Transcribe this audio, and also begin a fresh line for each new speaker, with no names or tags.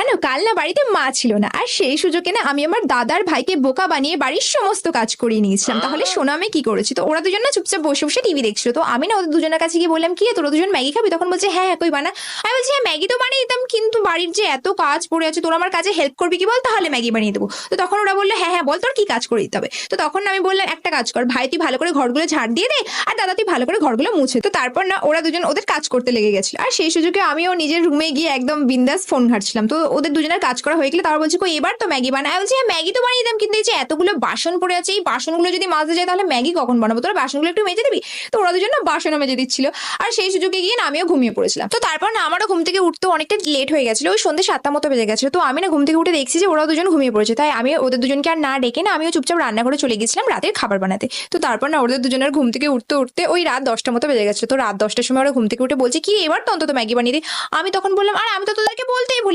জানো কাল না বাড়িতে মা ছিল না, আর সেই সুযোগে না আমি আমার দাদার ভাইকে বোকা বানিয়ে বাড়ির সমস্ত কাজ করিয়ে নিয়েছিলাম। তাহলে শোনো আমি কি করেছি। তো ওরা দুজন না চুপচাপ বসে বসে টিভি দেখছিল। তো আমি না ওদের দুজনের কাছে গিয়ে বললাম, কি রে, তোরা দুজন ম্যাগি খাবি? তখন বলছে হ্যাঁ হ্যাঁ কই বানা। আমি বলছি হ্যাঁ ম্যাগি তো বানিয়ে দিতাম, কিন্তু বাড়ির যে এত কাজ পড়ে আছে, তোরা আমার কাজে হেল্প করবি কি বল, তাহলে ম্যাগি বানিয়ে দেবো। তো তখন ওরা বললো হ্যাঁ হ্যাঁ বল তোর কি কাজ করে দিতে হবে। তো তখন আমি বললাম একটা কাজ কর ভাই, তুই ভালো করে ঘরগুলো ঝাড় দিয়ে দে, আর দাদা তুই ভালো করে ঘরগুলো মুছে। তো তারপর না ওরা দুজন ওদের কাজ করতে লেগে গেছিল, আর সেই সুযোগে আমিও নিজের রুমে গিয়ে একদম বিন্দাস ফোন ঘাটছিলাম। তো ওদের দুজনের কাজ করা হয়ে গেলে তারা বলছে কই এবার তো ম্যাগি বানা। আমি বলছি হ্যাঁ ম্যাগি তো বানিয়ে দিতাম, কিন্তু এই যে এতগুলো বাসন পড়ে আছে, এই বাসনগুলো যদি মাজতে যায় তাহলে ম্যাগি কখন বানাবো, তোরা বাসনগুলো একটু মেজে দিবি। তো ওরা দুজন না বাসনও মেজে দিচ্ছিল, আর সেই সুযোগে গিয়ে না আমিও ঘুমিয়ে পড়েছিলাম। তো তারপর না আমারও ঘুম থেকে উঠতে অনেকটা লেট হয়ে গেছিল, ওই সন্ধ্যে 7টা মতো বেজে গেছিল। তো আমি না ঘুম থেকে উঠে দেখছি যে ওরা দুজন ঘুমিয়ে পড়েছে, তাই আমি ওদের দুজনকে আর না ডেকে না আমিও চুপচাপ রান্না করে চলে গেছিলাম রাতের খাবার বানাতে। তো তারপর না ওদের দুজনের ঘুম থেকে উঠতে উঠতে ওই রাত 10টা মতো বেজে গেছে। তো রাত 10টার সময় ওরা ঘুম থেকে উঠে বলছে কি এবার তো অন্তত ম্যাগি বানিয়ে দিই। আমি তখন বললাম আর আমি তো তোদেরকে বলতেই ভুলে